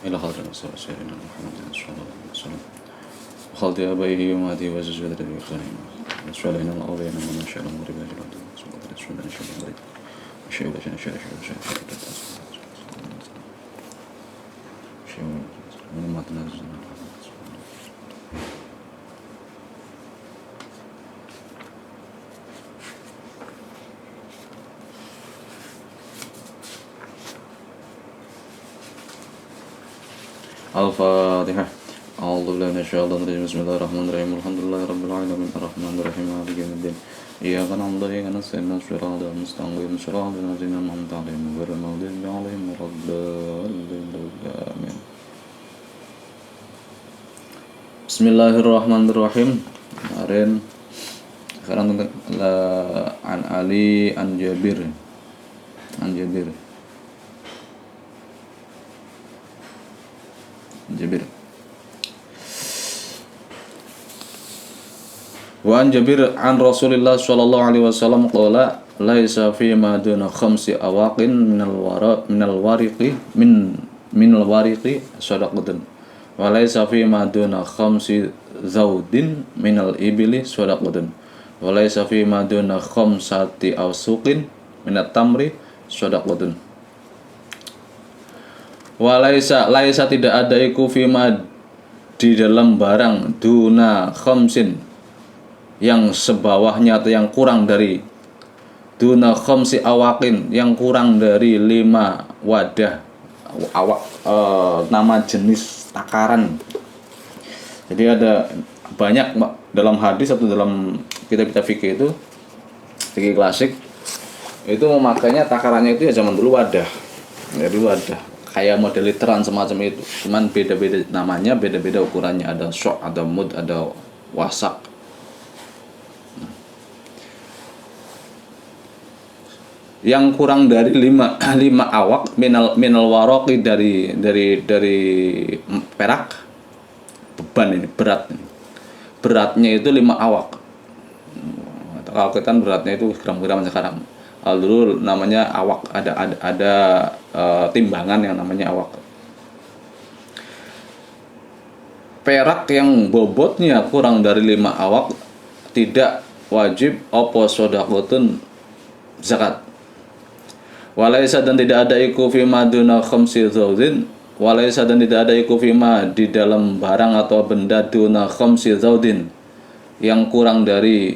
إلى حضرة سيدنا محمد صلى الله عليه وسلم وخلط آبائه وأمهاته وأزواجه الذي يختارهم وأسفل إلى الأرضين ومن شاء الله ربا جلاله سبحانه وتعالى شاء الله شيء ولا شيء شيء من ما تنزل الفاتحة. أعوذ بالله من الشيطان الرجيم. بسم الله الرحمن الرحيم. الحمد لله رب العالمين الرحمن الرحيم مالك يوم الدين إياك نعبد وإياك نستعين صراط المستقيم صراط الذين أنعمت عليهم غير المغضوب عليهم ولا الضالين. آمين. Bismillahirrahmanirrahim. Kemarin sekarang an Ali an Jabir. Wa an Jabir an Rasulillah sallallahu alaihi wasallam qala laisa fi ma duna khamsi awaqin minal wariqi sadaqatun wa laisa fi ma duna khamsi zawdin minal ibli sadaqatun wa laisa fi ma duna khamsati awsuqin minat tamri sadaqatun wa laisa tidak ada iku fi ma di dalam barang duna khamsin yang sebawahnya atau yang kurang dari duna khamsi awaqin yang kurang dari 5 wadah awak nama jenis takaran. Jadi ada banyak dalam hadis atau dalam kitab fikih itu fikih klasik itu memakainya takarannya itu ya zaman dulu wadah. Jadi wadah kayak model literan semacam itu. Cuman beda-beda namanya, beda-beda ukurannya, ada syok, ada mud, ada wasak. Yang kurang dari 5 awak minal waroqi dari perak, beban ini beratnya itu 5 awak. Kalau kita kan beratnya itu gram-gram sekarang. Kalau dulu namanya awak, ada timbangan yang namanya awak. Perak yang bobotnya kurang dari 5 awak tidak wajib apa shadaqatun zakat. Walaysa dan tidak ada iku fima duna khamsi zawdin. Walaysa dan tidak ada iku fima di dalam barang atau benda duna khamsi zawdin yang kurang dari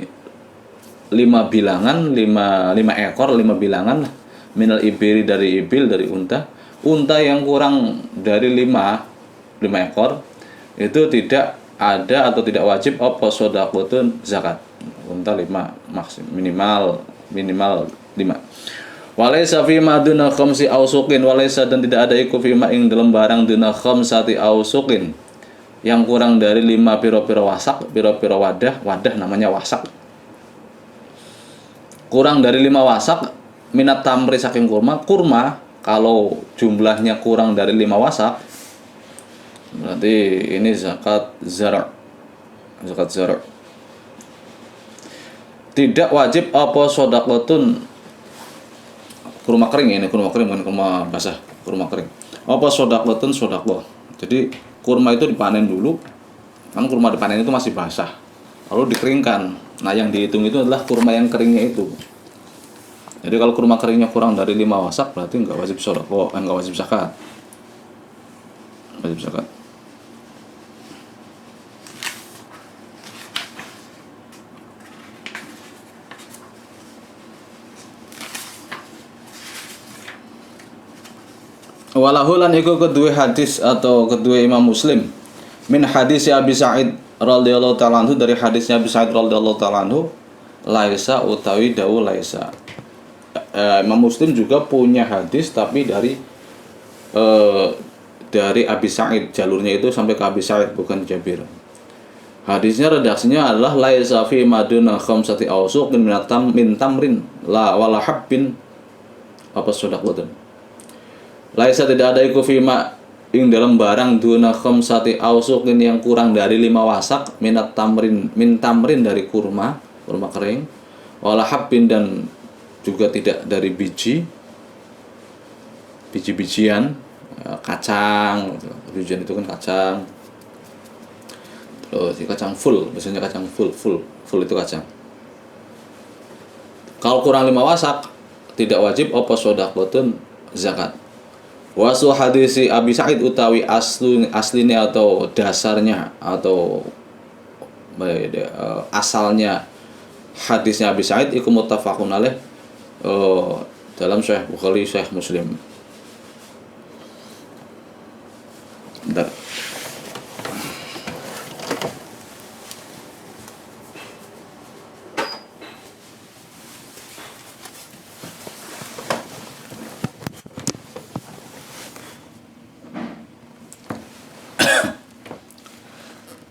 5 bilangan, 5 ekor, 5 bilangan minal ibiri dari ibil, dari unta yang kurang dari 5 ekor itu tidak ada atau tidak wajib apa shadaqatun zakat. Unta 5 minimal 5. Walaysa fi ma duna khamsi awsuqin, walaysa dan tidak ada iku fi ma ing dalam barang duna khamsati awsuqin yang kurang dari 5 piro-piro wasak, piro-piro wadah namanya wasak. Kurang dari 5 wasak minat tamri saking kurma kalau jumlahnya kurang dari 5 wasak berarti ini zakat zar'. Tidak wajib apa shadaqatun kurma kering, ini kurma kering bukan kurma basah, kurma kering. Apa shadaqatun shadaqah. Jadi kurma itu dipanen dulu. Kan kurma dipanen itu masih basah. Lalu dikeringkan. Nah, yang dihitung itu adalah kurma yang keringnya itu. Jadi kalau kurma keringnya kurang dari 5 wasak berarti enggak wajib shadaqah, enggak wajib zakat. Wajib zakat. Walahulan iku kedua hadis atau kedua Imam Muslim min hadis Abi Sa'id radhiyallahu ta'ala anhu, dari hadisnya Abi Sa'id radhiyallahu ta'ala anhu, laisa utawi dawu laisa. Imam Muslim juga punya hadis tapi dari Abi Sa'id, jalurnya itu sampai ke Abi Sa'id bukan Jabir. Hadisnya redaksinya adalah laisa fi maduna khamsati awsuqin min tamrin la wala habbin apa shadaqatun. Laisa tidak ada iku fima ing dalam barang duna khamsati awsuqin yang kurang dari 5 wasak min tamrin dari kurma kering, wala habbin dan juga tidak dari biji-bijian kacang gitu. Hujan itu kan kacang. Terus kacang full, biasanya kacang full itu kacang. Kalau kurang 5 wasak tidak wajib opo sodakotun zakat. Wasu hadisi Abi Sa'id utawi aslinya atau dasarnya atau asalnya hadisnya Abi Sa'id iku muttafaqun alaih dalam Sahih Bukhari, Sahih Muslim. Bentar.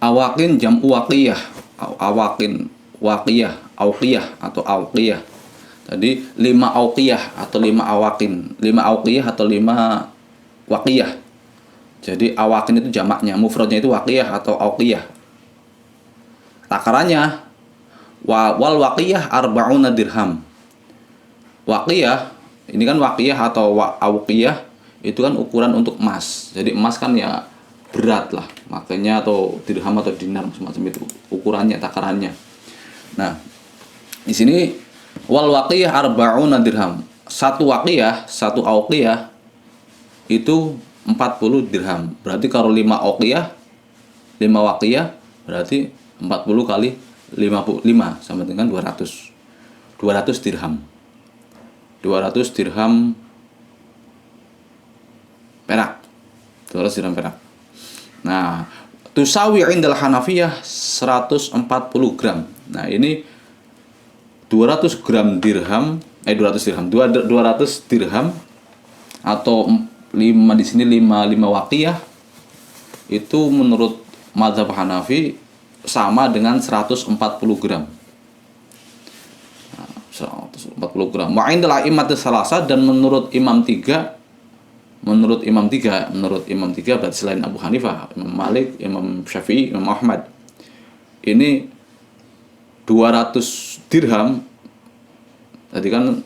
Awakin jam waqiyah, awakin waqiyah, auqiyah atau auqiyah. Tadi 5 auqiyah atau 5 awakin, 5 auqiyah atau 5 waqiyah. Jadi awakin itu jamaknya, mufradnya itu waqiyah atau auqiyah. Takarannya wal waqiyah arba'una dirham. Waqiyah, ini kan waqiyah atau auqiyah itu kan ukuran untuk emas. Jadi emas kan ya berat lah, makanya atau dirham atau dinar semacam itu ukurannya, takarannya. Nah, di sini wal waqiyah arba'una dirham. Satu waqiyah, satu auqiyah itu 40 dirham. Berarti kalau 5 auqiyah, 5 waqiyah berarti 40 kali 55 sama dengan 200. 200 dirham. 200 dirham perak. 200 dirham perak. Nah, tusawi indal Hanafiyah 140 gram. Nah, ini 200 gram dirham, 200 dirham, 200 dirham atau 5 di sini 5 waqiyah itu menurut mazhab Hanafi sama dengan 140 gram. Nah, 140 gram. Wa indal a'immatis salasa, dan menurut Imam 3 berarti selain Abu Hanifah, Imam Malik, Imam Syafi'i, Imam Ahmad, ini 200 dirham tadi kan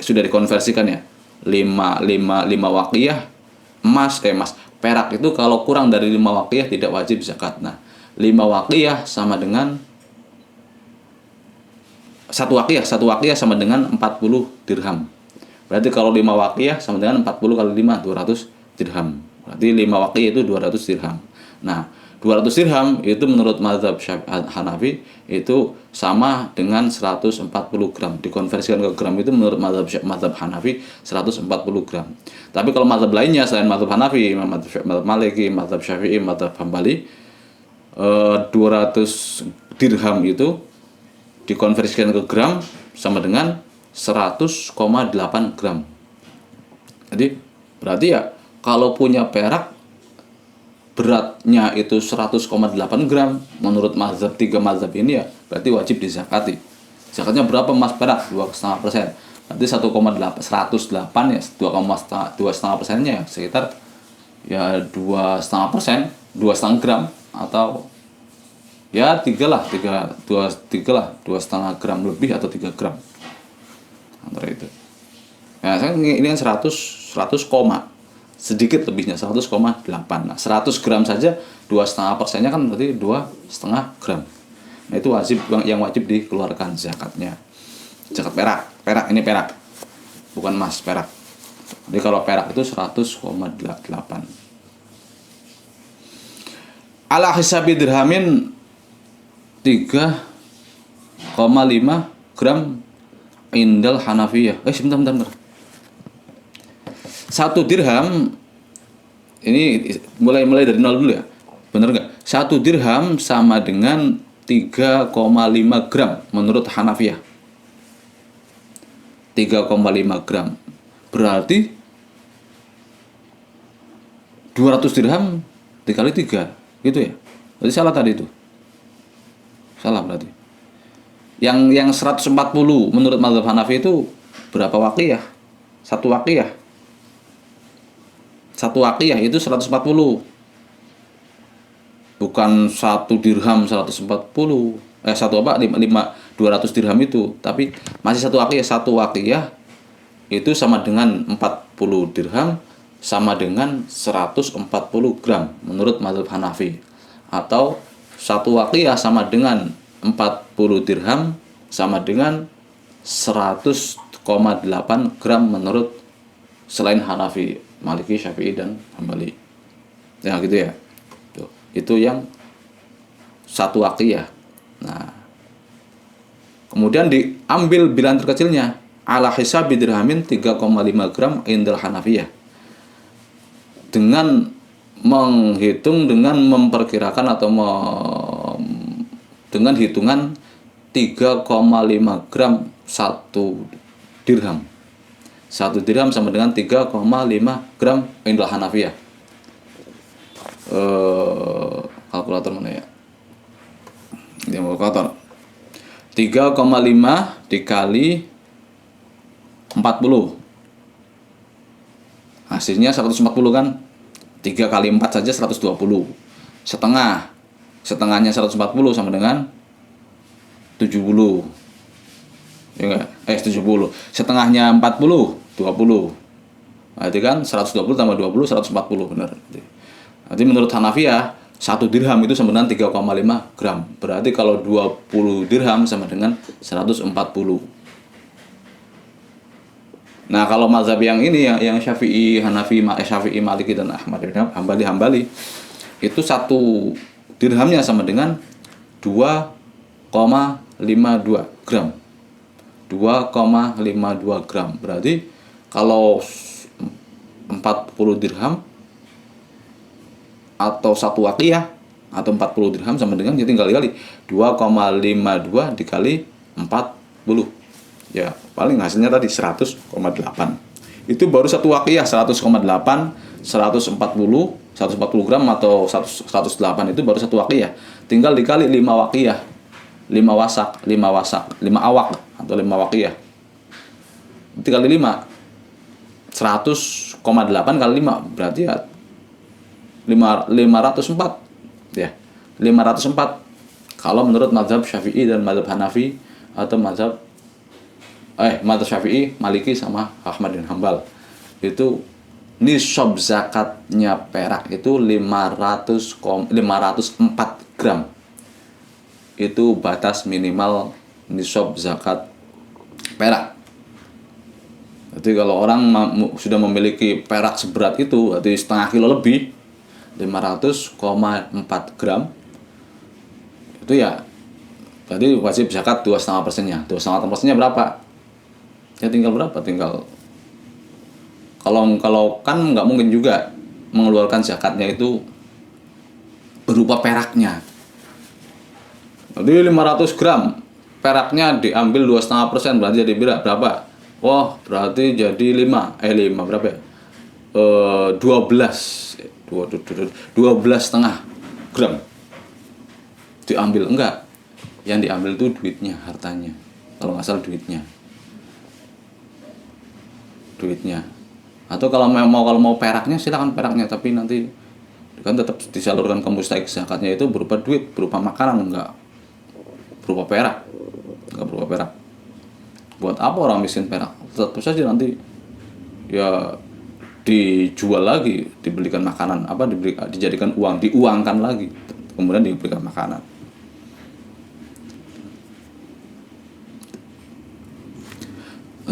sudah dikonversikan ya, 5 waqiyah emas perak itu kalau kurang dari 5 waqiyah tidak wajib zakat. Nah, 5 waqiyah sama dengan 1 waqiyah sama dengan 40 dirham. Berarti kalau 5 waqiyah sama dengan 40 kali 5, 200 dirham. Berarti 5 waqiyah itu 200 dirham. Nah, 200 dirham itu menurut mazhab Hanafi itu sama dengan 140 gram. Dikonversikan ke gram itu menurut mazhab Hanafi 140 gram. Tapi kalau mazhab lainnya selain mazhab Hanafi, mazhab Maliki, mazhab Syafi'i, mazhab Hambali, 200 dirham itu dikonversikan ke gram sama dengan 100,8 gram. Jadi berarti ya kalau punya perak beratnya itu 100,8 gram menurut mazhab 3 mazhab ini ya berarti wajib dizakati. Zakatnya berapa emas perak? 2,5%. Berarti 108 ya 2,5%-nya ya sekitar ya 2,5%, 2,5 gram atau ya 2,5 gram lebih atau 3 gram. Antara itu. Nah, ini kan 100 koma sedikit lebihnya 100,8. Nah, 100 gram saja 2,5%-nya kan berarti 2,5 gram. Nah, itu yang wajib dikeluarkan zakatnya. Zakat perak ini perak. Bukan emas, perak. Jadi kalau perak itu 100,8. Ala hisabi dirhamin 3,5 gram indal Hanafiyah. Sebentar. 1 dirham ini mulai dari nol dulu ya. Benar nggak? 1 dirham sama dengan 3,5 gram menurut Hanafiyah. 3,5 gram. Berarti 200 dirham dikali 3 gitu ya. Berarti salah tadi itu. Salah berarti. Yang 140 menurut mazhab Hanafi itu berapa waqiyah? 1 waqiyah. 1 waqiyah itu 140. Bukan 1 dirham 140. 200 dirham itu, tapi masih 1 waqiyah. 1 waqiyah itu sama dengan 40 dirham sama dengan 140 gram menurut mazhab Hanafi, atau satu waqiyah sama dengan 40 dirham sama dengan 100,8 gram menurut selain Hanafi, Maliki, Syafi'i, dan Hambali. Ya gitu ya. Tuh, itu yang satu waqiyah. Nah, kemudian diambil bilangan terkecilnya ala hisabi dirhamin 3,5 gram indal Hanafiyah, dengan menghitung, dengan memperkirakan atau dengan hitungan 3,5 gram satu dirham. Satu dirham sama dengan 3,5 gram indal Hanafiyah. Kalkulator mana ya? Ini kalkulator. 3,5 dikali 40. Hasilnya 140 kan? 3 kali 4 saja 120. Setengahnya 140 sama dengan 70. Ya enggak? 70. Setengahnya 40, 20. Berarti kan 120 tambah 20, 140, benar. Nanti menurut Hanafiyah, 1 dirham itu sama dengan 3,5 gram. Berarti kalau 20 dirham sama dengan 140. Nah, kalau mazhab yang ini, yang Syafi'i, Hanafi, Syafi'i, Maliki, dan Ahmad bin Hambali, itu 1 dirhamnya sama dengan 2,52 gram. 2,52 gram. Berarti kalau 40 dirham atau satu waqiyah atau 40 dirham sama dengan, jadi tinggal dikali 2,52 dikali 40. Ya, paling hasilnya tadi 100,8. Itu baru satu waqiyah 100,8, 140 gram atau 108 itu baru satu waqiyah. Tinggal dikali 5 waqiyah. 5 awak atau 5 waqiyah. Dikali 5. 100,8 kali 5 berarti ya 504. Ya. 504 kalau menurut mazhab Syafi'i dan mazhab Hanafi, atau mazhab Syafi'i, Maliki, sama Ahmad bin Hambal. Itu nisab zakatnya perak itu 504 gram. Itu batas minimal nisab zakat perak. Jadi kalau orang sudah memiliki perak seberat itu, berarti setengah kilo lebih, 500,4 gram, itu ya berarti wajib zakat 2,5%-nya. 2,5%-nya berapa? Ya tinggal berapa? Tinggal kalau kan nggak mungkin juga mengeluarkan zakatnya itu berupa peraknya. Jadi 500 gram peraknya diambil 2,5%, berarti jadi berapa? Wah, berarti jadi 5 berapa ya? 12,5 gram diambil. Enggak, yang diambil itu duitnya, hartanya, kalau nggak salah duitnya. Atau kalau mau peraknya, silakan peraknya, tapi nanti kan tetap disalurkan ke mustahik zakatnya itu berupa duit, berupa makanan, enggak berupa perak. Buat apa orang miskin perak? Tetap saja nanti ya dijual lagi, dibelikan makanan, dijadikan uang, diuangkan lagi, kemudian diberikan makanan.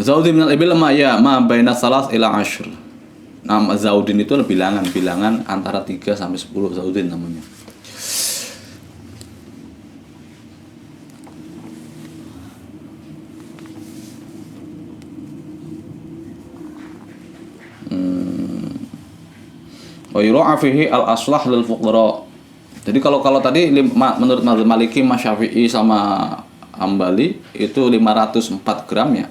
Zaudin minal ibil ma baina salas ila ashr. Nama zaudin itu bilangan antara 3 sampai 10, zaudin namanya. Wa yura'a fihi al-aslah lil fuqara. Jadi kalau tadi menurut mazhab Maliki, Syafi'i, sama Hambali itu 504 gram ya.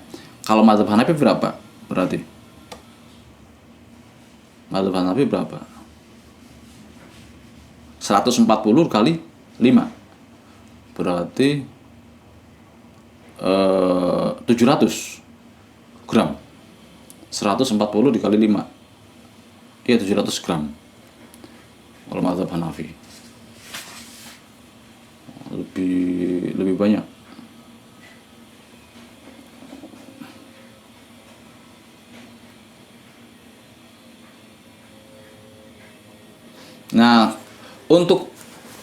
Kalau mazhab Hanafi berapa? Berarti mazhab Hanafi berapa? 140 kali 5. Berarti 700 gram. 140 dikali 5. Iya, 700 gram. Kalau mazhab Hanafi lebih banyak. Nah, untuk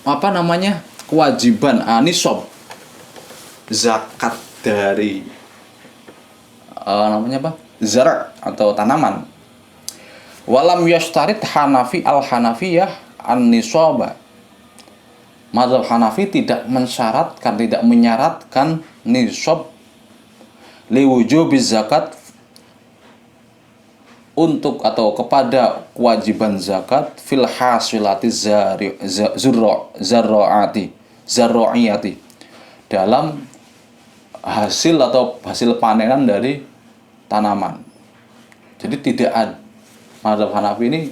apa namanya? Kewajiban nisab zakat dari namanya apa? Zar' atau tanaman. Walam yashtarit Hanafi al-Hanafiyah an-nisaba. Mazhab Hanafi tidak mensyaratkan, tidak menyaratkan nisab liwujubiz zakat untuk atau kepada kewajiban zakat fil hasilati zarro'iyati dalam hasil atau hasil panenan dari tanaman. Jadi tidak ada, mazhab Hanafi ini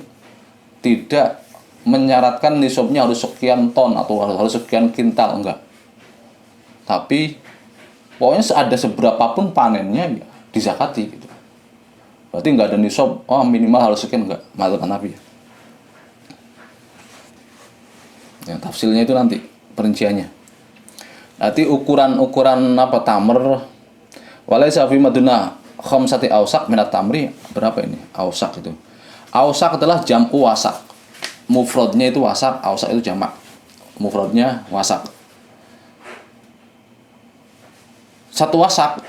tidak menyaratkan nisabnya harus sekian ton atau harus sekian kintal, enggak. Tapi pokoknya ada seberapapun panennya ya dizakati gitu. Berarti enggak ada nisab, oh minimal harus sekian, enggak, mazhab Hanafi. Ya, tafsilnya itu nanti perinciannya. Nanti ukuran apa tamer walaysa fi maduna khamsati ausak minat tamri, berapa ini? Ausak itu. Ausak adalah jam'u wasak. Mufradnya itu wasak, ausak itu jamak. Mufradnya wasak. Satu wasak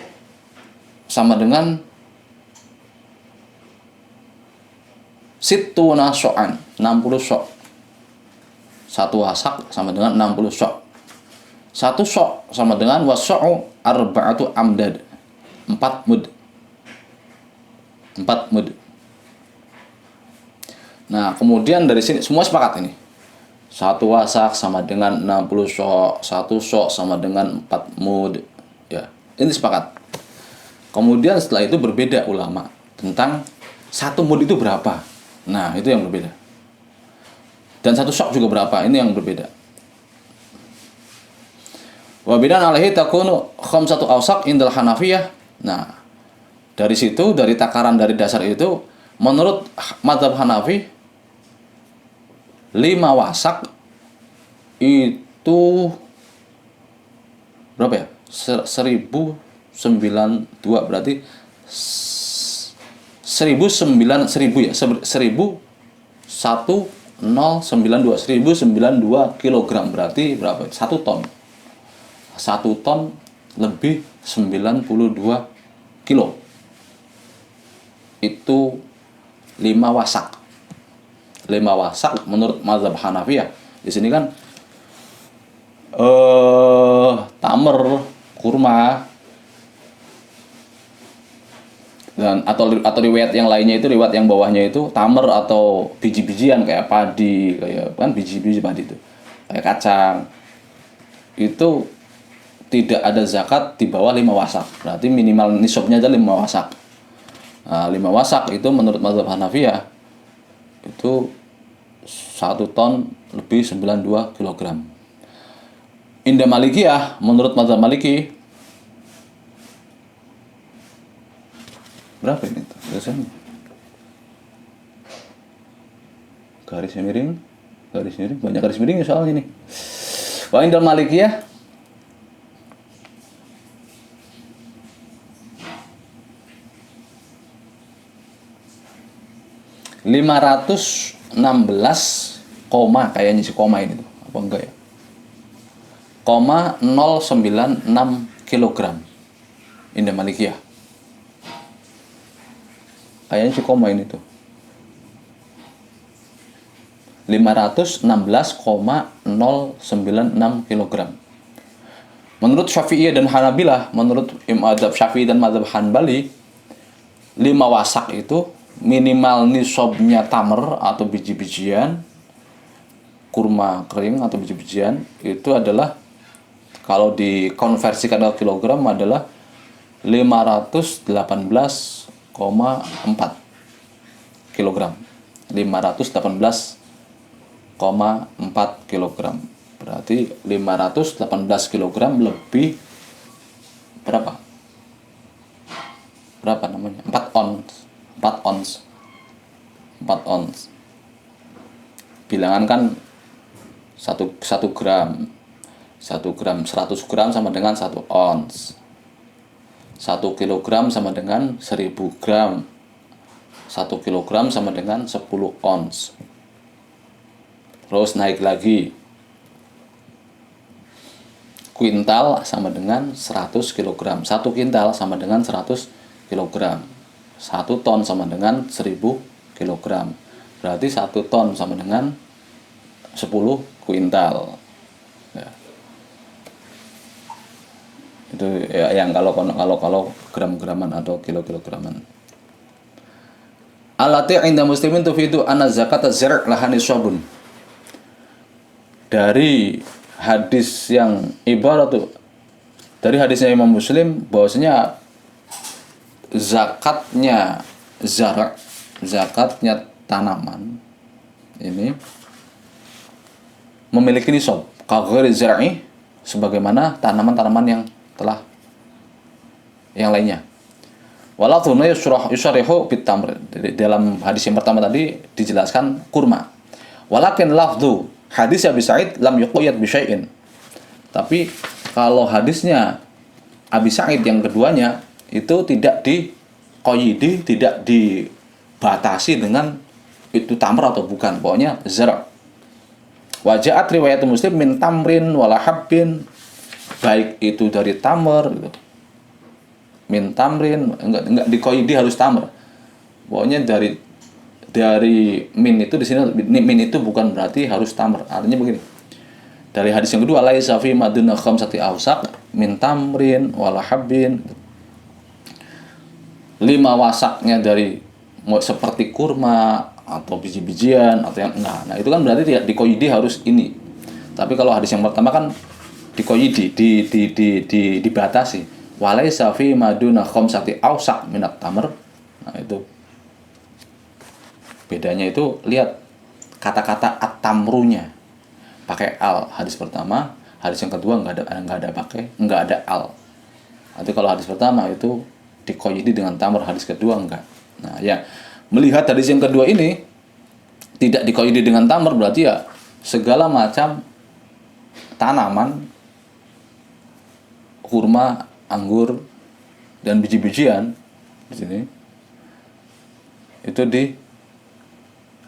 sama dengan situna sya'an, 60 syok. Satu wasak sama dengan 60 syok. Satu syok sama dengan wasya'u arba'atu amdad, 4 mud. 4 mud. Nah, kemudian dari sini semua sepakat ini. Satu wasak sama dengan 60 syok, satu syok sama dengan 4 mud. Ya, ini sepakat. Kemudian setelah itu berbeda ulama tentang satu mud itu berapa. Nah, itu yang berbeda. Dan satu syok juga berapa, ini yang berbeda. Wa bidan alaihi takunu khamsatu awsaq indal Hanafiyah. Nah, dari situ, dari takaran dari dasar itu, menurut mazhab Hanafi 5 wasak itu berapa ya? 1092, berarti 1000 ya, 1092 kilogram, berarti berapa? 1 ton. 1 ton lebih 92 kilo. Itu 5 wasak. 5 wasak menurut mazhab Hanafiyah. Di sini kan tamer, kurma, dan atau riwayat yang lainnya itu, riwayat yang bawahnya itu tamer atau biji-bijian kayak padi, kayak kan biji-biji padi itu, kayak kacang. Itu tidak ada zakat di bawah 5 wasak. Berarti minimal nisabnya aja 5 wasak. Nah, 5 wasak itu menurut mazhab Hanafiyah itu 1 ton lebih 92 kg. Indah Malikiyah, menurut mazhab Maliki berapa ini biasanya? Garis miring, banyak garis miring soalnya nih. Wah, Indah Malikiyah 516 koma, kayaknya si koma ini tuh apa enggak ya, 096 kilogram. Indah Malikiyah kayaknya si koma ini tuh 516,096 kilogram. Menurut Syafi'iyah dan Hanabilah, menurut mazhab Syafi'i dan mazhab Hanbali, 5 wasak itu minimal nisabnya tamer atau biji-bijian, kurma kering atau biji-bijian, itu adalah kalau dikonversikan ke kilogram adalah 518,4 kilogram. 518,4 kilogram. Berarti 518 kilogram lebih berapa? Berapa namanya? 4 ons. 4 ons. Bilangan kan 1 gram. 1 gram 100 gram sama dengan 1 ons. 1 kilogram sama dengan 1000 gram. 1 kilogram sama dengan 10 ons. Terus naik lagi. Kuintal sama dengan 100 kg. 1 kintal sama dengan 100 kg. 1 ton sama dengan 1000 kg. Berarti 1 ton sama dengan 10 kuintal. Ya. Itu ya, yang kalau gram-graman atau kilo-kilograman. Allati 'inda muslimin tufidu anna zakat az-zar' laha nisabun. Dari hadis yang ibarat dari hadisnya Imam Muslim bahwasanya zakatnya zar', zakatnya tanaman ini memiliki nisab kaghairi zar'i, sebagaimana tanaman-tanaman yang telah yang lainnya. Walafdhu yusharrihu bit tamr. Dalam hadis yang pertama tadi dijelaskan kurma. Walakin lafdhu hadis Abi Sa'id lam yuqayyad bi syai'in. Tapi kalau hadisnya Abi Sa'id yang keduanya itu tidak diqayyidi, tidak dibatasi dengan itu tamr atau bukan. Pokoknya zar'. Wa ja'at riwayat Muslim min tamrin wala habbin, baik itu dari tamr gitu. Min tamrin, enggak dikoidi harus tamr. Pokoknya dari min itu di sini, min itu bukan berarti harus tamr. Artinya begini. Dari hadis yang kedua, laisa fi maduna khamsati awsaq min tamrin wala habbin. 5 wasaknya dari seperti kurma atau biji-bijian atau yang enggak. Nah, itu kan berarti tidak dikoidi harus ini. Tapi kalau hadis yang pertama kan dikoidi, dibatasi. Walaysa fi maduna khamsati awsaq minat tamr. Nah, itu bedanya, itu lihat kata-kata at-tamrunya pakai al hadis pertama, hadis yang kedua enggak ada al. Nanti kalau hadis pertama itu dikoyidi dengan tamr, hadis kedua enggak. Nah, ya melihat hadis yang kedua ini tidak dikoyidi dengan tamr, berarti ya segala macam tanaman, kurma, anggur dan biji-bijian di sini itu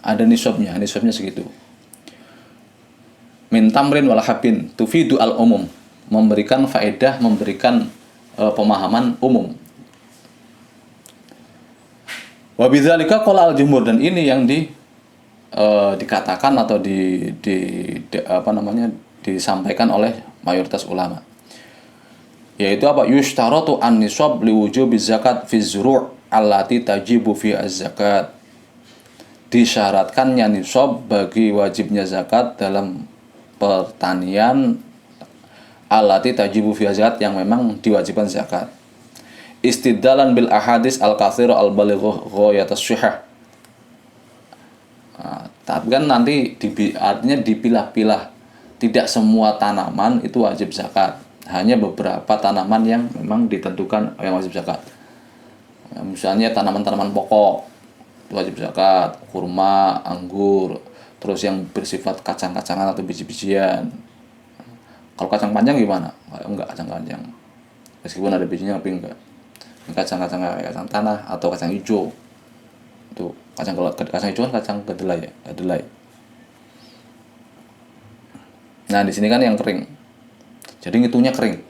ada nisabnya segitu. Min tamrin wal habin tufidu al umum, memberikan faedah, memberikan pemahaman umum. Wa bidzalika qala al jumhur, dan ini yang dikatakan atau disampaikan oleh mayoritas ulama, yaitu apa? Yushtaratu an-nisab liwujubi zakat fi zuru' allati tajibu fi az-zakat. Disyaratkannya nisab bagi wajibnya zakat dalam pertanian allati tajibu fi az-zakat, yang memang diwajibkan zakat. Istidlalan bil ahadits al-katsira al-balighah ghayat as-sihah. Nah, tapi kan nanti artinya dipilah-pilah, tidak semua tanaman itu wajib zakat. Hanya beberapa tanaman yang memang ditentukan yang wajib zakat. Ya, misalnya tanaman-tanaman pokok itu wajib zakat, kurma, anggur, terus yang bersifat kacang-kacangan atau biji-bijian. Kalau kacang panjang gimana? Enggak kacang panjang. Meskipun ada bijinya tapi enggak. Kacang-kacang kayak kacang tanah atau kacang hijau. Itu kacang hijau kan kacang kedelai ya, kedelai. Nah, di sini kan yang kering. Jadi ngitungnya kering.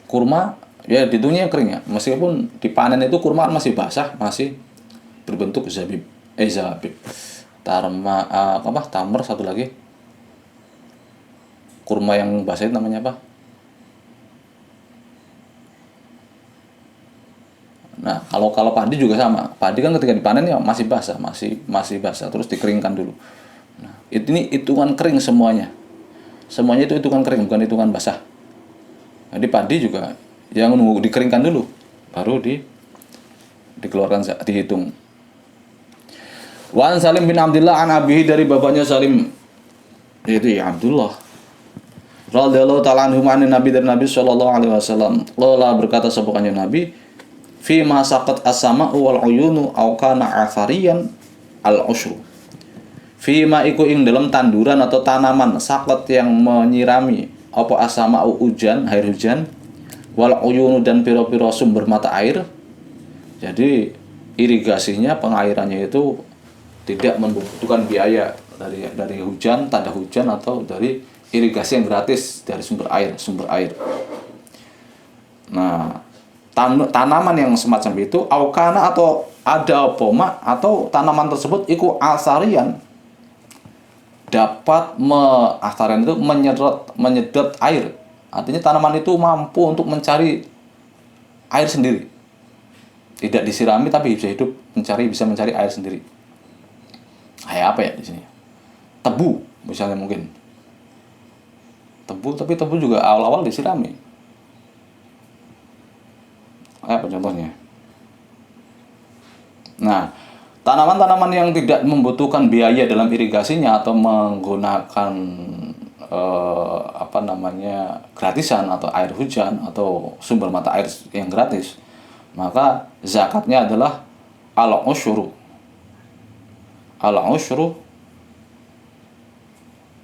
Kurma ya dihitungnya kering ya. Meskipun dipanen itu kurma masih basah, masih berbentuk zabib. Tamr satu lagi. Kurma yang basah itu namanya apa? Nah, kalau padi juga sama. Padi kan ketika dipanen ya masih basah, masih basah, terus dikeringkan dulu. Nah, ini hitungan kering semuanya. Semuanya itu hitungan kering, bukan hitungan basah. Jadi padi juga yang nunggu dikeringkan dulu, baru dikeluarkan, dihitung. Wa an Salim bin Abdullah an abihi, dari bapaknya Salim, yaitu ya Abdullah radhiyallahu ta'ala anhu, Nabi dari Nabi sallallahu alaihi wasallam. Qala, berkata sebutannya Nabi, fi ma saqat as-sama'u wal uyunu aw kana athariyan al-ushru. Fima iku ing dalam tanduran atau tanaman sakot yang menyirami apa as-sama'u hujan, air hujan, wal uyunu dan piro-piro sumber mata air. Jadi irigasinya, pengairannya itu tidak membutuhkan biaya dari hujan, tanda hujan, atau dari irigasi yang gratis dari sumber air. Nah, tanaman yang semacam itu aukana atau ada poma atau tanaman tersebut iku asarian dapat asarian itu menyedot air. Artinya tanaman itu mampu untuk mencari air sendiri. Tidak disirami tapi bisa mencari air sendiri. Kayak apa ya di sini? Tebu misalnya mungkin. Tapi tebu juga awal-awal disirami. Apa contohnya? Nah, tanaman-tanaman yang tidak membutuhkan biaya dalam irigasinya atau menggunakan gratisan atau air hujan atau sumber mata air yang gratis, maka zakatnya adalah al-usyru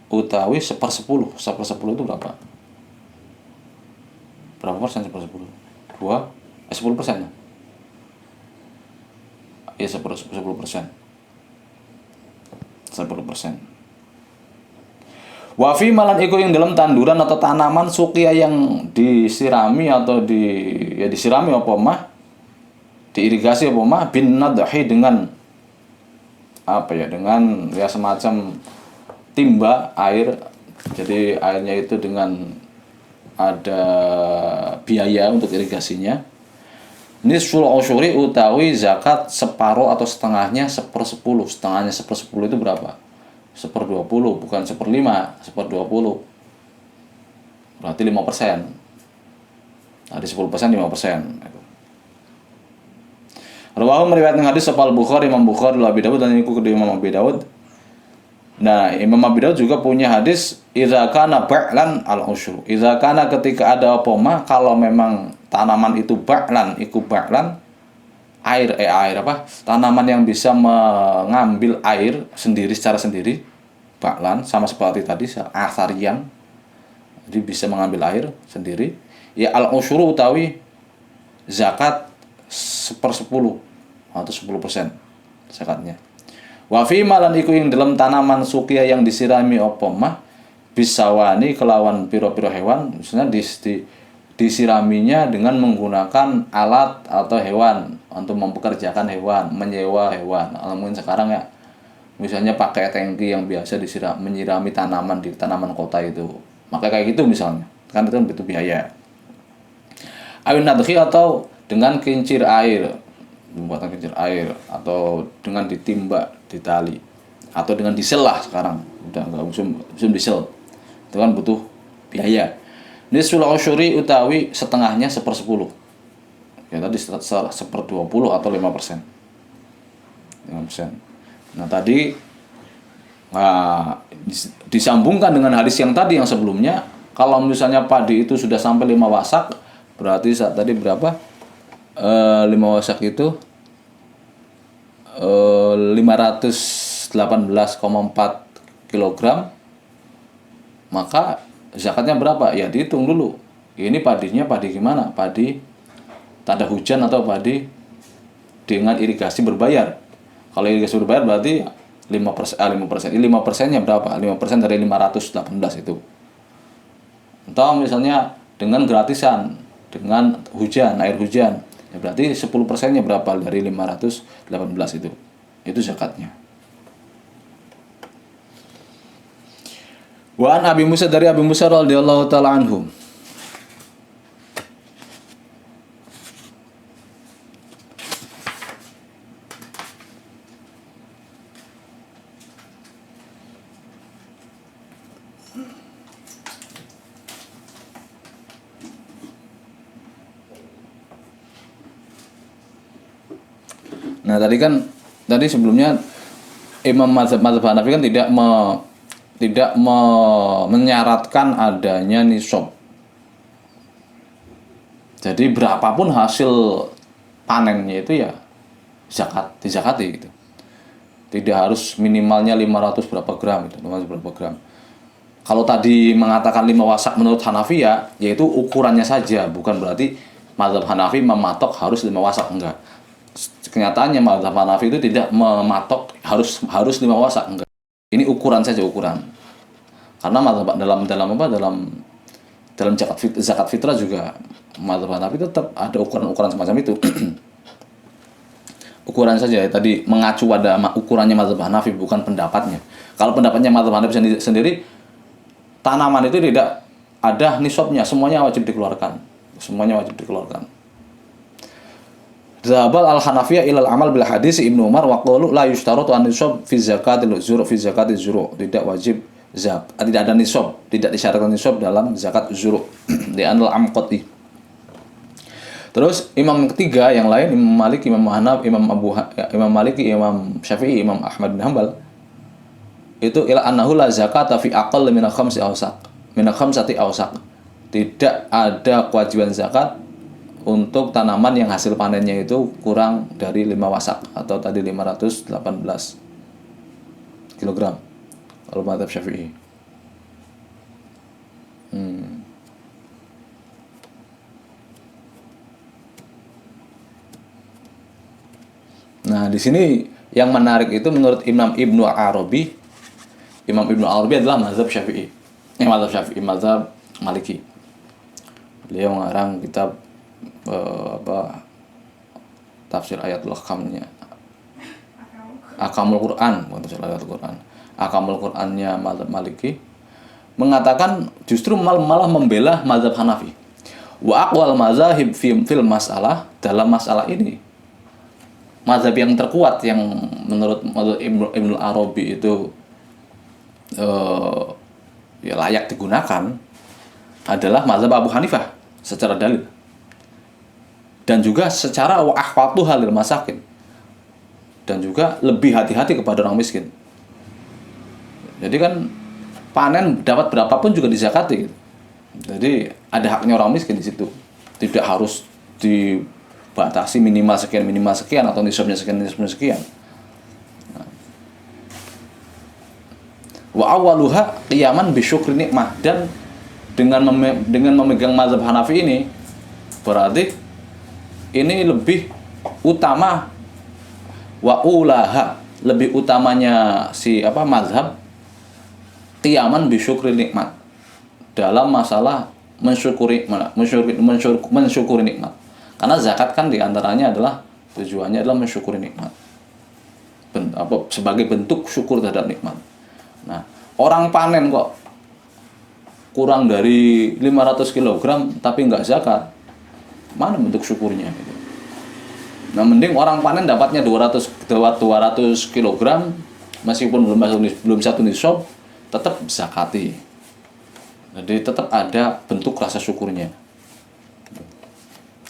utawi 1/10. 1/10 itu berapa? Berapa persen 1/10? 10% ya? Iya 10%. 10%. Wafi malan iku yang dalam tanduran atau tanaman sukia yang disirami atau disirami apa mah, diirigasi apa mah bin nadhi dengan dengan semacam timba air. Jadi airnya itu dengan ada biaya untuk irigasinya. Nisful usyuri utawi zakat separuh atau setengahnya 1/10. Setengahnya 1/10 itu berapa? 1/20, bukan 1/5, 1/20. Berarti 5%. Nah, di 10% 5%. Rawahu meriwayatkan hadis sapa Al-Bukhari, Imam Bukhari, Abi Dawud, dan ikut kedua Imam Abi Dawud. Nah, Imam Abi Dawud juga punya hadis idza kana ba'lan al-usyur. Idza kana ketika ada poma, kalau memang tanaman itu ba'lan, tanaman yang bisa mengambil air sendiri secara sendiri, ba'lan sama seperti tadi asarian. Jadi bisa mengambil air sendiri. Ya al-usyuru utawi zakat 1/10 atau 10% zakatnya. Wa fi malan iku ing dalam tanaman sukia yang disirami apa mah bisawani kelawan piro-piro hewan, misalnya disiraminya dengan menggunakan alat atau hewan untuk mempekerjakan hewan, menyewa hewan. Mungkin sekarang ya misalnya pakai tangki yang biasa menyirami tanaman di tanaman kota itu. Maka kayak gitu misalnya, kan itu butuh biaya. Awin nadhi atau dengan kincir air, pembuatan kincir air, atau dengan ditimba di tali, atau dengan diesel lah sekarang udah nggak musim diesel, itu kan butuh biaya. Nisful usyuri utawi setengahnya 1/10. Ya tadi 1/20 atau 5%. 5%. Nah tadi disambungkan dengan hadis yang tadi yang sebelumnya, kalau misalnya padi itu sudah sampai 5 wasak, berarti saat tadi berapa? 5 wasak itu 518,4 kg, maka zakatnya berapa? Ya dihitung dulu. Ini padinya padi gimana? Padi tanda hujan atau padi dengan irigasi berbayar. Kalau irigasi berbayar berarti 5%. Ini 5%-nya berapa? 5% dari 518 itu. Atau misalnya dengan gratisan, dengan air hujan. Ya berarti 10%-nya berapa dari 518 itu? Itu zakatnya. Wa an Abi Musa, dari Abi Musa radhiyallahu taala anhu. Nah, tadi sebelumnya Imam mazhab Hanafi kan tidak menyaratkan adanya nisab. Jadi berapapun hasil panennya itu ya dizakati gitu. Tidak harus minimalnya 500 berapa gram gitu, 500 berapa gram. Kalau tadi mengatakan 5 wasak menurut Hanafi ya, yaitu ukurannya saja, bukan berarti mazhab Hanafi mematok harus 5 wasak, enggak. Kenyataannya mazhab Hanafi itu tidak mematok harus 5 wasak, enggak. Ini ukuran saja, ukuran. Karena mazhab dalam zakat fitrah juga mazhab Hanafi tetap ada ukuran-ukuran semacam itu. Ukuran saja tadi mengacu pada ukurannya mazhab Hanafi, bukan pendapatnya. Kalau pendapatnya mazhab Hanafi sendiri, tanaman itu tidak ada nisabnya, semuanya wajib dikeluarkan. Zabal al-Hanafiyah ilal amal bil hadis Ibnu Umar wa qalu la yushtaratu an nisab fi zakatil zuru' tidak wajib tidak ada nisab, tidak disyaratkan nisab dalam zakat zuru' di anal amqati. Terus imam ketiga yang lain, Imam Malik, Imam Hanaf, Imam Maliki, Imam Syafi'i, Imam Ahmad bin Hanbal, itu ila annahu la zakata fi aqall min khamsati awsaq. Tidak ada kewajiban zakat untuk tanaman yang hasil panennya itu kurang dari 5 wasak atau tadi 518 kg kalau mazhab Syafi'i. Nah, di sini yang menarik itu menurut Imam Ibnu Arabi adalah mazhab Syafi'i. Mazhab Maliki. Beliau mengarang kitab tafsir ayatul ahkamnya. Akamul Quran, bukan tafsir ayatul Quran. Akamul Qurannya mazhab Maliki mengatakan justru malah membela mazhab Hanafi. Wa aqwal mazahib fil masalah, dalam masalah ini mazhab yang terkuat yang menurut Ibnu Arabi itu ya layak digunakan adalah mazhab Abu Hanifah secara dalil dan juga secara wa ahwatuha lil masakin, dan juga lebih hati-hati kepada orang miskin. Jadi kan panen dapat berapapun juga dizakati. Jadi ada haknya orang miskin di situ. Tidak harus dibatasi minimal sekian atau nisabnya sekian. Wa awwaluha qiyaman bi syukri nikmah, dan dengan memegang mazhab Hanafi ini berarti ini lebih utama, wa ulaha, lebih utamanya mazhab qiyaman bi syukri nikmat, dalam masalah mensyukuri nikmat. Karena zakat kan diantaranya adalah tujuannya adalah mensyukuri nikmat, sebagai bentuk syukur terhadap nikmat. Nah, orang panen kok kurang dari 500 kg tapi nggak zakat, mana bentuk syukurnya gitu. Nah, mending orang panen dapatnya 200 kg meskipun belum satu nisab, tetap zakati. Jadi tetap ada bentuk rasa syukurnya.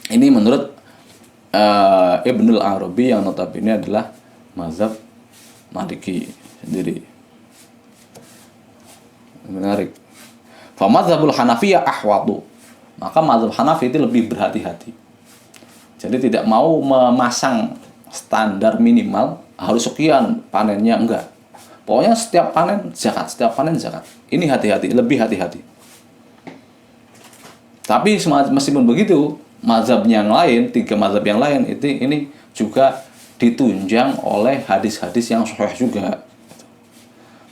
Ini menurut Ibnu Arabi yang notabene adalah mazhab Maliki sendiri. Menarik. Fa mazhabul Hanafiyah ahwatu. Maka mazhab Hanafi itu lebih berhati-hati. Jadi tidak mau memasang standar minimal harus sekian panennya, enggak. Pokoknya setiap panen zakat. Ini hati-hati, lebih hati-hati. Tapi meskipun begitu, mazhab yang lain, 3 mazhab yang lain ini juga ditunjang oleh hadis-hadis yang sahih juga.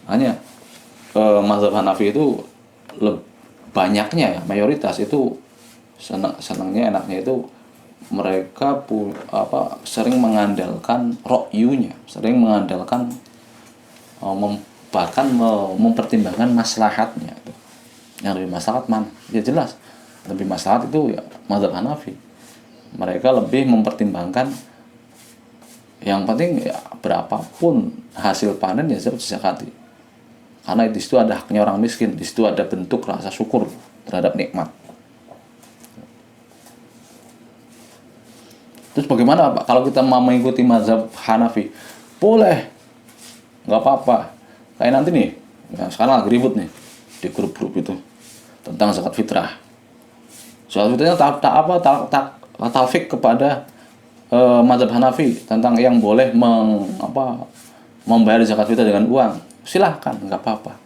Hanya mazhab Hanafi itu banyaknya ya, mayoritas itu enaknya itu mereka sering mengandalkan ro'yunya, sering mengandalkan bahkan mempertimbangkan maslahatnya. Yang lebih maslahat mana? Ya jelas lebih maslahat itu ya mazhab Hanafi. Mereka lebih mempertimbangkan yang penting ya berapapun hasil panen ya harus dizakati. Karena di situ ada haknya orang miskin, di situ ada bentuk rasa syukur terhadap nikmat. Terus bagaimana Pak kalau kita mau mengikuti mazhab Hanafi? Boleh, nggak apa-apa. Kayak nanti nih, ya sekarang lagi ribut nih di grup-grup itu tentang zakat fitrah. Zakat fitrahnya talfik kepada mazhab Hanafi tentang yang boleh membayar zakat fitrah dengan uang. Silahkan, nggak apa-apa.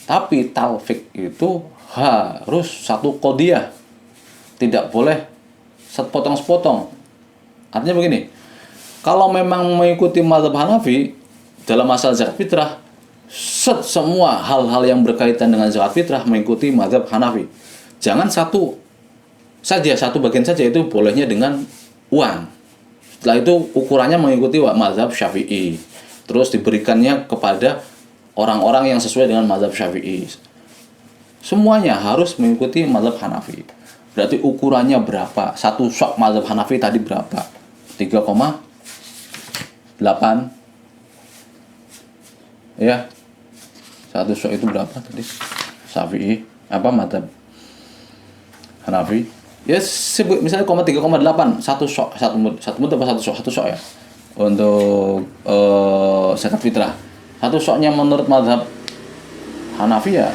Tapi talfik itu harus satu qodiyah, tidak boleh sepotong-sepotong. Artinya begini, kalau memang mengikuti mazhab Hanafi, dalam masalah zakat fitrah, semua hal-hal yang berkaitan dengan zakat fitrah mengikuti mazhab Hanafi. Jangan satu bagian saja, itu bolehnya dengan uang. Setelah itu ukurannya mengikuti mazhab Syafi'i. Terus diberikannya kepada orang-orang yang sesuai dengan mazhab Syafi'i. Semuanya harus mengikuti mazhab Hanafi. Berarti ukurannya berapa? Satu sok mazhab Hanafi tadi berapa? 3,8. Ya. Satu sok itu berapa tadi? Syafi'i apa mazhab Hanafi? Ya sebut misalnya 3,8 satu sok, satu mud apa satu sok ya untuk zakat fitrah. Satu soknya menurut mazhab Hanafi ya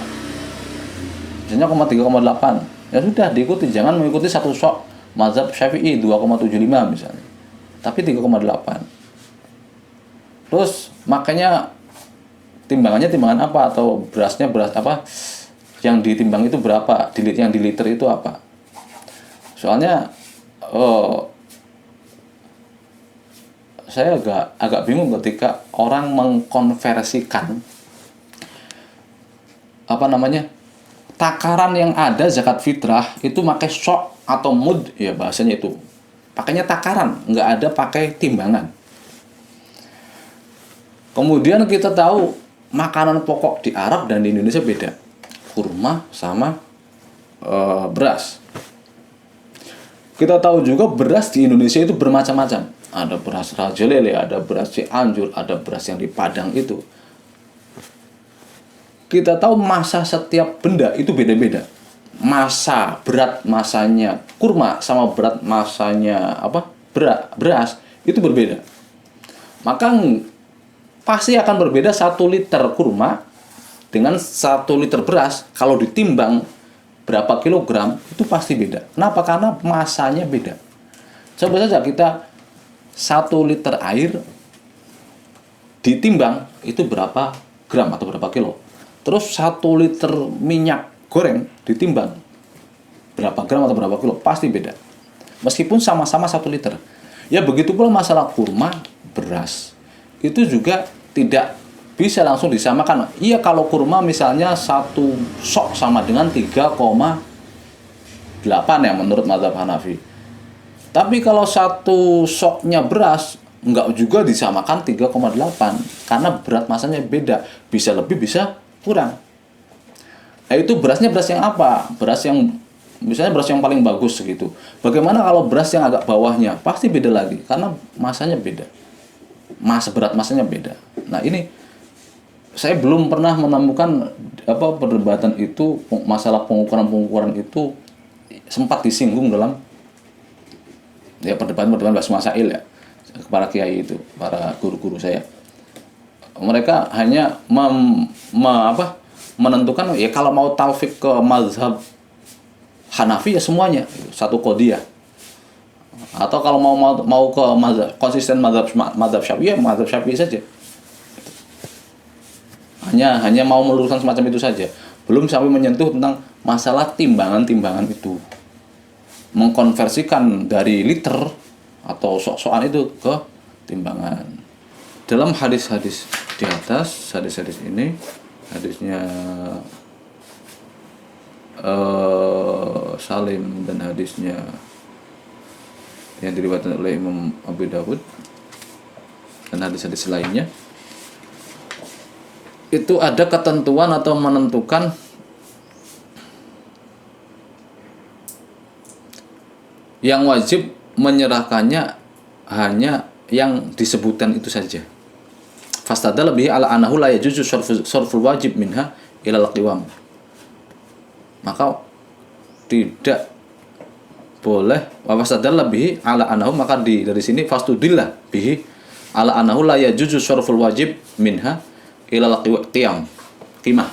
misalnya 3,8, ya sudah diikuti, jangan mengikuti satu sok mazhab Syafi'i 2,75 misalnya, tapi 3,8. Terus makanya timbangan apa, atau beras apa yang ditimbang itu berapa, yang di liter itu apa. Soalnya saya agak bingung ketika orang mengkonversikan takaran yang ada zakat fitrah itu pakai sok atau mud, ya bahasanya itu pakainya takaran, nggak ada pakai timbangan. Kemudian kita tahu makanan pokok di Arab dan di Indonesia beda, kurma sama beras. Kita tahu juga beras di Indonesia itu bermacam-macam. Ada beras Raja Lele, ada beras Cianjur, ada beras yang di Padang itu. Kita tahu masa setiap benda itu beda-beda. Berat masanya kurma sama berat masanya beras itu berbeda. Maka pasti akan berbeda 1 liter kurma dengan 1 liter beras. Kalau ditimbang berapa kilogram itu pasti beda. Kenapa? Karena masanya beda. Coba saja kita 1 liter air ditimbang itu berapa gram atau berapa kilo. Terus 1 liter minyak goreng ditimbang berapa gram atau berapa kilo, pasti beda. Meskipun sama-sama 1 liter. Ya begitu pula masalah kurma, beras. Itu juga tidak bisa langsung disamakan. Iya, kalau kurma misalnya 1 sok sama dengan 3,8 ya menurut mazhab Hanafi. Tapi kalau 1 soknya beras enggak juga disamakan 3,8 karena berat masanya beda, bisa lebih bisa kurang. Nah, itu berasnya beras yang apa? Beras yang misalnya beras yang paling bagus segitu. Bagaimana kalau beras yang agak bawahnya? Pasti beda lagi karena masanya beda. Berat masanya beda. Nah, ini saya belum pernah menemukan perdebatan itu, masalah pengukuran itu sempat disinggung dalam ya perdebatan bahas masail ya para kiai itu, para guru-guru saya. Mereka hanya menentukan ya kalau mau taufik ke mazhab Hanafi ya semuanya satu qadiyah. Atau kalau mau ke mazhab konsisten mazhab Syafi'i ya mazhab Syafi'i saja. Hanya mau meluruskan semacam itu saja. Belum sampai menyentuh tentang masalah timbangan itu. Mengkonversikan dari liter atau sok-sokan itu ke timbangan. Dalam hadis-hadis di atas, hadis-hadis ini, hadisnya Salim dan hadisnya yang diriwayatkan oleh Imam Abu Dawud dan hadis-hadis lainnya, itu ada ketentuan atau menentukan yang wajib menyerahkannya hanya yang disebutkan itu saja. Fastadalla bihi ala annahu la yajuzu sarful wajib minha ila al-qiwam. Maka tidak boleh fastadalla bihi ala annahu, maka dari sini fastudillah bihi ala annahu la yajuzu sarful wajib minha ilal qiyam. Qimah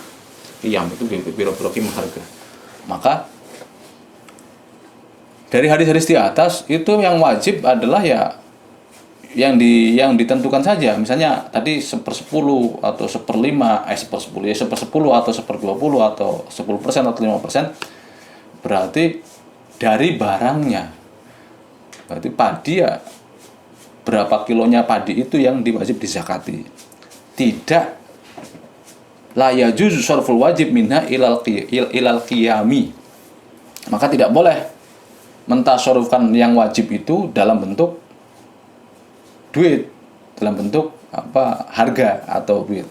itu biro-biro qimah harga. Maka dari hadis-hadis di atas itu yang wajib adalah ya yang ditentukan saja. Misalnya tadi 1/10 atau 1/5, 1/10 ya 1/10 atau 1/20 atau 10% atau 5%, berarti dari barangnya. Berarti padi ya berapa kilonya padi itu yang diwajib dizakati. tidak la yajuzu sarful wajib minha ilal qiyami, maka tidak boleh mentasarrufkan yang wajib itu dalam bentuk duit, dalam bentuk harga atau duit.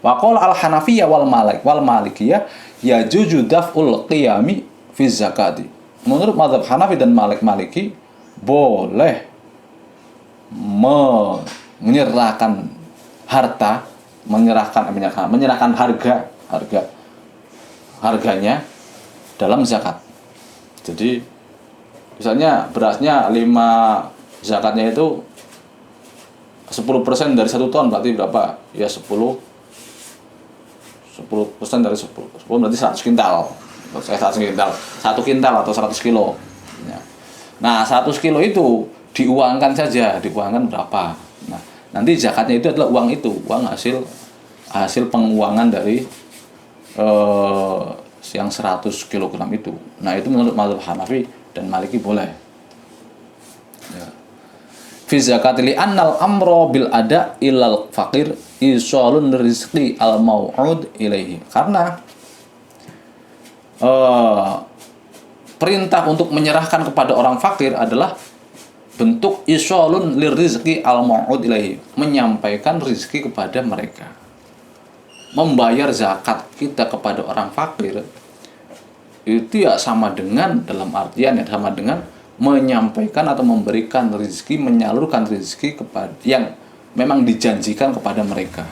Wa qala al-Hanafiyyah wal Malikiyah yajuzu daf'ul qiyami fi zakati. Menurut mazhab Hanafi dan Maliki boleh menyerahkan harta, menyerahkan harganya dalam zakat. Jadi misalnya berasnya 5, zakatnya itu 10% dari 1 ton, berarti berapa? Ya 10% dari 10 berarti 100 kintal. 100 kintal atau 100 kilo. Nah, 100 kilo itu diuangkan saja, diuangkan berapa? Nah, nanti zakatnya itu adalah uang itu, uang hasil penguangan dari yang 100 kg itu. Nah, itu menurut mazhab Hanafi dan Maliki boleh. Ya. Fi zakati li annal amra bil ada ilal faqir isalun rizqi al mau'ud ilaihi. Karena perintah untuk menyerahkan kepada orang fakir adalah bentuk isalun lirizqi al mau'ud ilaihi, menyampaikan rezeki kepada mereka. Membayar zakat kita kepada orang fakir itu ya sama dengan, dalam artian ya sama dengan menyampaikan atau memberikan rezeki, menyalurkan rezeki kepada yang memang dijanjikan kepada mereka.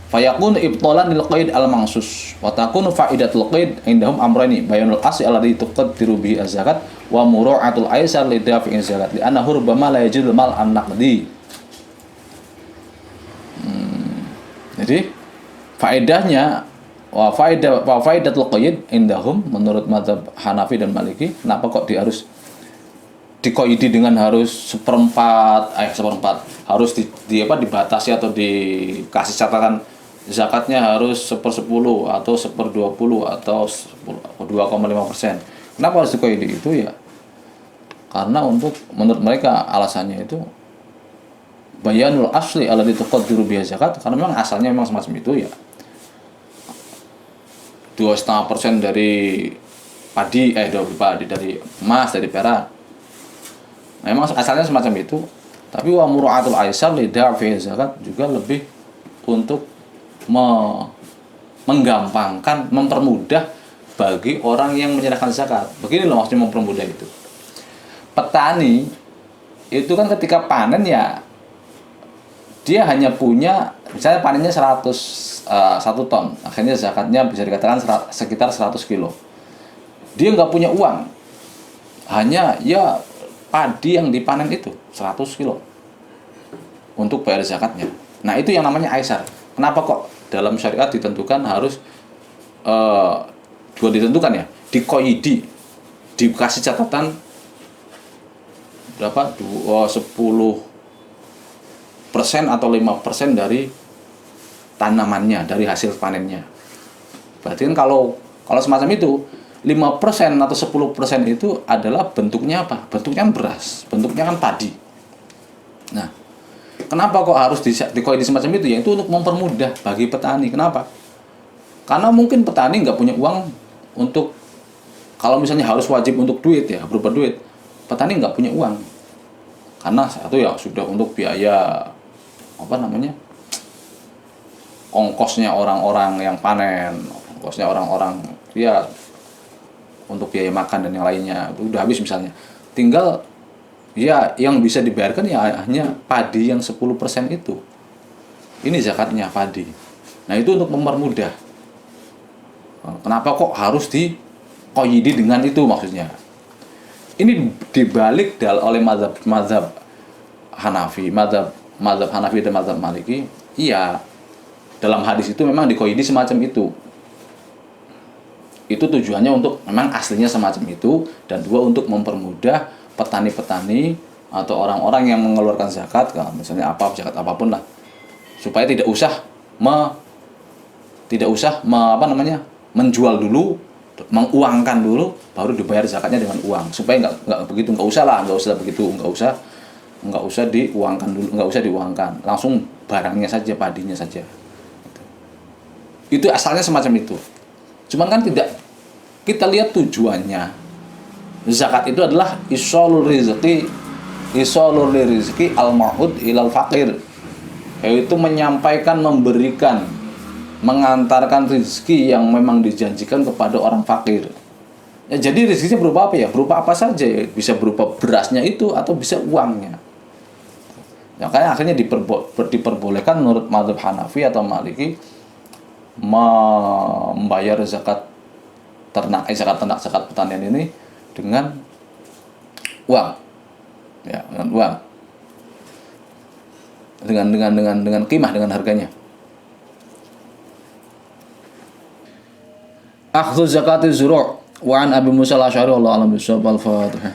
Fayakun ibtolan lil qaid al mangsus wa takunu faidatul qaid indahum amrani bayanul asli alladhi tuqaddiru bihi az-zakat wa mura'atul aisar li dafi'i zakat li annahu rubbama la yajidul mal an naqdi. Jadi faedahnya faidatul qaid indahum menurut mazhab Hanafi dan Maliki, kenapa kok harus dikoidi dengan harus seperempat harus dibatasi atau dikasih catatan zakatnya harus 1/10 atau 1/20 atau 2,5%. Kenapa harus dikoidi itu ya? Karena menurut mereka alasannya itu bayanul asli alladzi tuqaddiru bihi zakat, karena memang asalnya memang semacam itu ya. 2,5% dari padi dari emas, dari perak. Memang asalnya semacam itu, tapi wa mura'atul aisar li dafi zakat juga lebih untuk menggampangkan, mempermudah bagi orang yang menyerahkan zakat. Begini loh maksudnya mempermudah itu. Petani itu kan ketika panen ya dia hanya punya, misalnya panennya 1 ton, akhirnya zakatnya bisa dikatakan sekitar 100 kilo. Dia nggak punya uang, hanya ya padi yang dipanen itu 100 kilo untuk bayar zakatnya. Nah, itu yang namanya aisar. Kenapa kok dalam syariat ditentukan harus juga ditentukan ya, dikoidi, dikasih catatan berapa? 10% atau 5% dari tanamannya, dari hasil panennya. Berarti kan kalau semacam itu 5% atau 10% itu adalah bentuknya apa? Bentuknya kan beras, bentuknya kan padi. Nah, kenapa kok harus dikoidi semacam itu? Ya itu untuk mempermudah bagi petani. Kenapa? Karena mungkin petani nggak punya uang untuk, kalau misalnya harus wajib untuk duit ya, berupa duit, petani nggak punya uang. Karena satu ya sudah untuk biaya ongkosnya orang-orang yang panen, ongkosnya orang-orang ya untuk biaya makan dan yang lainnya itu udah habis misalnya. Tinggal ya yang bisa dibayarkan ya hanya padi yang 10% itu. Ini zakatnya padi. Nah, itu untuk mempermudah. Kenapa kok harus dikoyidi dengan itu maksudnya? Ini dibalik oleh mazhab Hanafi, mazhab Hanafi dan mazhab Maliki. Iya, dalam hadis itu memang dikoidi semacam itu. Itu tujuannya untuk memang aslinya semacam itu, dan dua untuk mempermudah petani-petani atau orang-orang yang mengeluarkan zakat, misalnya zakat apapun lah, supaya tidak usah menjual dulu, menguangkan dulu, baru dibayar zakatnya dengan uang, supaya nggak usah nggak usah diuangkan dulu, nggak usah diuangkan, langsung barangnya saja, padinya saja. Itu asalnya semacam itu. Cuman kan tidak kita lihat tujuannya. Zakat itu adalah isolul rizqi al-ma'ud ilal faqir, yaitu menyampaikan, memberikan, mengantarkan rezeki yang memang dijanjikan kepada orang fakir. Ya, jadi rezekinya berupa apa ya? Berupa apa saja ya? Bisa berupa berasnya itu atau bisa uangnya. Ya, makanya akhirnya diperbolehkan menurut mazhab Hanafi atau Maliki membayar zakat ternak, zakat pertanian ini dengan uang. Ya, dengan uang. Dengan qimah, dengan harganya. Akhdhu zakati zuru' wa an Abi Musa al-Asy'ari wallahu a'lam bissawab. Al-Fatihah.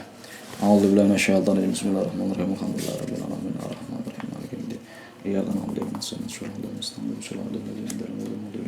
A'udzu billahi minasyaitonir rajim. Bismillahirrahmanirrahim. Alhamdulillahirabbil alamin arrahmanirrahim maliki yaumiddin. Iyyaka na'budu wa iyyaka nasta'in. Ihdinas siratal mustaqim.